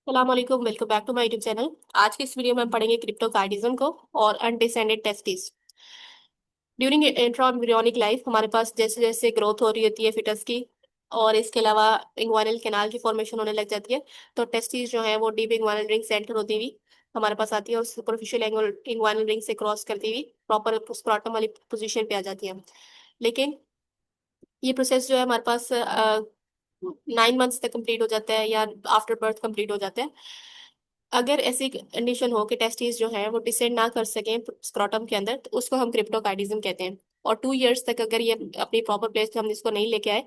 वालेकुम, welcome back to my YouTube channel. आज के इस वीडियो में हम पढ़ेंगे क्रिप्टोकार्डिज्म को और undescended testis. During intraembryonic life हमारे पास जैसे जैसे ग्रोथ हो रही होती है फिटस की, और इसके अलावा इंग्वानल कैनाल की फॉर्मेशन होने लग जाती है। तो टेस्टिस जो है वो डीप इंग्वानल रिंग से एंटर होती हुई हमारे पास आती है और सुपरफिशियल इंग्वानल रिंग से क्रॉस करती हुई प्रॉपर स्क्रॉटम वाली पोजीशन पे आ जाती है। लेकिन ये प्रोसेस जो है हमारे पास 9 मंथ्स तक कंप्लीट हो जाता है या आफ्टर बर्थ कंप्लीट हो जाता है। अगर ऐसी कंडीशन हो कि टेस्टिस जो है वो डिसेंड ना कर सकें स्क्रॉटम के अंदर, तो उसको हम क्रिप्टोकार्डिज्म कहते हैं। और 2 इयर्स तक अगर ये अपनी प्रॉपर प्लेस पे हम इसको नहीं लेके आए,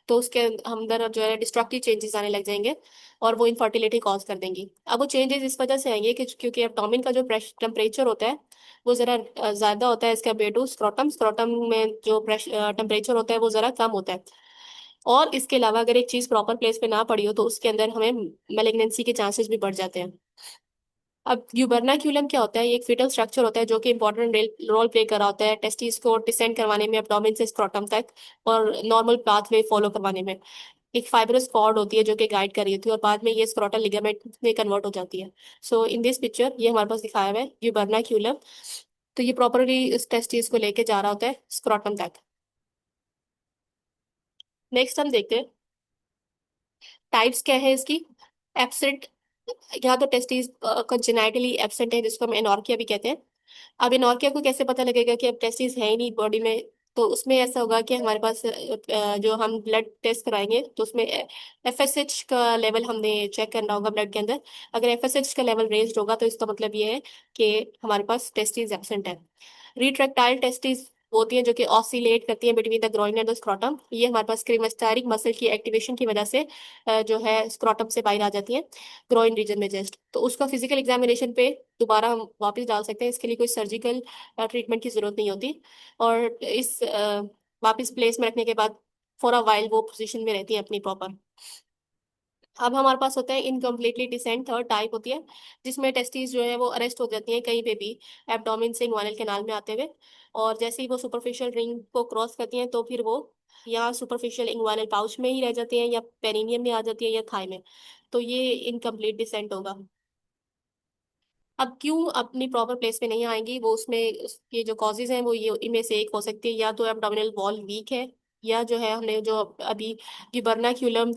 तो उसके अंदर जो है डिस्ट्रक्टिव चेंजेस आने लग जाएंगे और वो इनफर्टिलिटी कॉज कर देंगी। अब वो चेंजेस इस वजह से आएंगे कि क्योंकि एब्डोमेन का जो टेम्परेचर होता है वो जरा ज्यादा होता है इसका कंपेयर टू स्क्रॉटम। स्क्रॉटम में जो टेम्परेचर होता है वो जरा कम होता है। और इसके अलावा अगर एक चीज प्रॉपर प्लेस पे ना पड़ी हो तो उसके अंदर हमें मेलिग्नेंसी के चांसेस भी बढ़ जाते हैं। अब यूबरनाक्यूलम क्या होता है? ये एक फीटल स्ट्रक्चर होता है जो कि इंपॉर्टेंट रोल प्ले कर रहा होता है टेस्टिस को डिसेंड करवाने में एब्डोमेन से स्क्रोटम तक, और नॉर्मल पाथवे फॉलो करवाने में। एक फाइब्रस कॉर्ड होती है जो कि गाइड कर रही होती है और बाद में ये स्क्रोटल लिगामेंट में कन्वर्ट हो जाती है। सो इन दिस पिक्चर ये हमारे पास दिखाया हुआ है यूबरनाक्यूलम। तो ये प्रॉपरली इस टेस्टिस को लेके जा रहा होता है स्क्रोटम तक। नेक्स्ट हम देखते हैं टाइप्स क्या है इसकी। एब्सेंट, या तो टेस्टिस कंजेनाइटली एब्सेंट है जिसको हम एनोर्किया भी कहते हैं। अब इनॉर्किया को कैसे पता लगेगा कि अब टेस्टिस है ही नहीं बॉडी में? तो उसमें ऐसा होगा कि हमारे पास जो हम ब्लड टेस्ट कराएंगे तो उसमें एफएसएच का लेवल हमने चेक करना होगा ब्लड के अंदर। अगर एफएसएच का लेवल रेज्ड होगा तो इसका मतलब ये है कि हमारे पास टेस्टिस एब्सेंट है। रिट्रैक्टाइल टेस्टिस होती है जो कि ऑसिलेट करती है between the groin and the scrotum. ये हमारे पास क्रीमास्टारिक मसल की एक्टिवेशन की वजह से जो है स्क्रोटम से बाहर आ जाती है ग्रोइन रीजन में जस्ट। तो उसका फिजिकल एग्जामिनेशन पे दोबारा हम वापस डाल सकते हैं, इसके लिए कोई सर्जिकल ट्रीटमेंट की जरूरत नहीं होती। और इस वापस प्लेस में रखने के बाद फॉर अ वाइल वो पोजीशन में रहती है अपनी प्रॉपर। अब हमारे पास होता है इनकम्प्लीटली डिसेंट, थर्ड टाइप होती है जिसमें टेस्टिस जो है वो अरेस्ट हो जाती हैं कहीं पे भी एब्डोमेन से इंग्वानल कैनाल में आते हुए। और जैसे ही वो सुपरफिशियल रिंग को क्रॉस करती हैं तो फिर वो या सुपरफिशियल इंग्वानल पाउच में ही रह जाती हैं या पेरिनियम में आ जाती है या थाई में। तो ये इनकम्प्लीट डिसेंट होगा। अब क्यों अपनी प्रॉपर प्लेस पे नहीं आएंगी, वो उसमें उसके जो कॉजेज हैं वो ये इनमें से एक हो सकती है। या तो एब्डोमिनल वॉल वीक है, या जो है हमने जो अभी गिबर्नाक्यूलम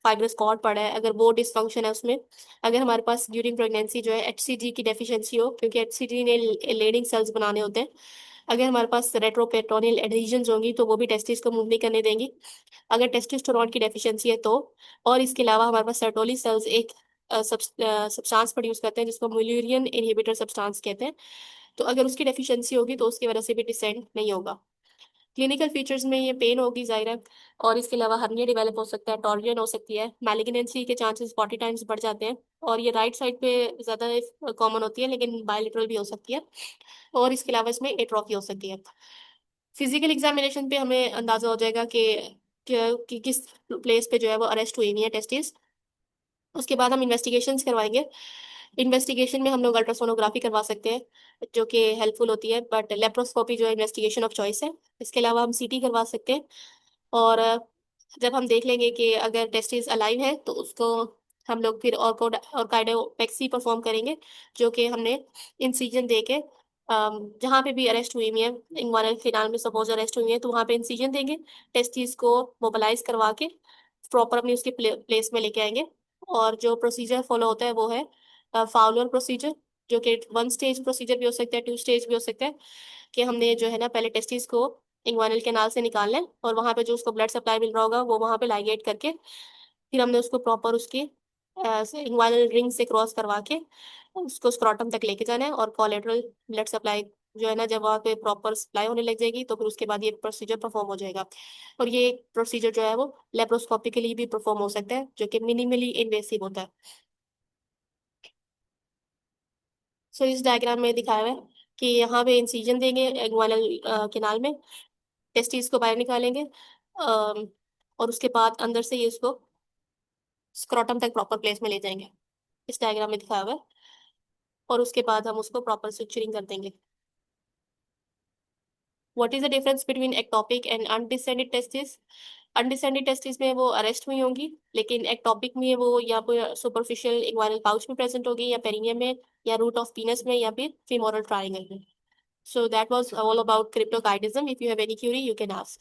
फाइब्रस कॉर्ड पढ़ा है अगर वो डिसफंक्शन है उसमें। अगर हमारे पास ड्यूरिंग प्रेगनेंसी जो है एचसीजी की डेफिशिएंसी हो, क्योंकि एचसीजी ने लेडिंग सेल्स बनाने होते हैं। अगर हमारे पास रेट्रोपेट्रोनियल एडहेजन्स होंगी तो वो भी टेस्टिस को मूव नहीं करने देंगी। अगर टेस्टोस्टेरोन की डेफिशिएंसी है तो। और इसके अलावा हमारे पास सर्टोली सेल्स एक सब्सटेंस प्रोड्यूस करते हैं जिसको मुल्यूरियन इनहिबिटर सब्सटेंस कहते हैं। तो अगर उसकी डेफिशिएंसी होगी तो उसकी वजह से भी डिसेंट नहीं होगा। क्लिनिकल फीचर्स में ये पेन होगी जाहिर है, और इसके अलावा हर्निया डेवलप हो सकता है, टॉर्जन हो सकती है, मैलिग्नेंसी के चांसेस 40 टाइम्स बढ़ जाते हैं। और ये राइट साइड पे ज़्यादा कॉमन होती है लेकिन बायलिटरल भी हो सकती है। और इसके अलावा इसमें एट्रोफी हो सकती है। फिजिकल एग्जामिनेशन पे हमें अंदाजा हो जाएगा कि किस प्लेस पे जो है वो अरेस्ट हुई हुई है टेस्टिस। उसके बाद हम इन्वेस्टिगेशंस करवाएंगे। इन्वेस्टिगेशन में हम लोग अल्ट्रासोनोग्राफी करवा सकते हैं जो कि हेल्पफुल होती है, बट लेप्रोस्कोपी जो है इन्वेस्टिगेशन ऑफ चॉइस है। इसके अलावा हम सीटी करवा सकते हैं। और जब हम देख लेंगे कि अगर टेस्टिस अलाइव है तो उसको हम लोग फिर और कार्डियोपेक्सी परफॉर्म करेंगे, जो कि हमने इंसिजन दे के जहाँ पे भी अरेस्ट हुई हुई है इंग्वानल फिनाल में सपोज अरेस्ट हुई है तो वहाँ पे इंसिजन देंगे। टेस्टिस को मोबिलाइज करवा के प्रॉपर अपनी उसके प्लेस में लेके आएंगे। और जो प्रोसीजर फॉलो होता है वो है फाउलर प्रोसीजर, जो कि 1 स्टेज प्रोसीजर भी हो सकता है, 2 स्टेज भी हो सकता है। कि हमने जो है ना पहले टेस्टिस को इंग्वानल कैनाल से निकालना है और वहां पे जो उसको ब्लड सप्लाई मिल रहा होगा वो वहां पे लाइगेट करके फिर हमने उसको प्रॉपर उसकी इंग्वानल रिंग से क्रॉस करवा के उसको स्क्रॉटम तक लेके जाना है। और कोलेटरल ब्लड सप्लाई जो है ना जब वहाँ पे प्रॉपर सप्लाई होने लग जाएगी तो फिर उसके बाद ये प्रोसीजर परफॉर्म हो जाएगा। और ये प्रोसीजर जो है वो लेप्रोस्कोपिकली भी परफॉर्म हो सकता है जो कि मिनिमली इन्वेसिव होता है। सो इस डायग्राम में दिखाया हुआ है कि यहाँ पे इंसिजन देंगे इंग्वानल कैनाल में, टेस्टिस को बाहर निकालेंगे, और उसके बाद अंदर से ये उसको स्क्रोटम तक प्रॉपर प्लेस में ले जाएंगे, इस डायग्राम में दिखाया हुआ है। और उसके बाद हम उसको प्रॉपर सुचरिंग कर देंगे। What is the difference between ectopic and undescended testis? Undescended testis में वो अरेस्ट हुई होंगी, लेकिन एक्टोपिक में वो या फिर सुपरफिशियल इक्वाइनल पाउच में प्रेजेंट होगी, या पेरिनियम में, या रूट ऑफ पीनस में, या फिर femoral ट्रायंगल में. So that was all about cryptorchidism. If you have any query, you can ask.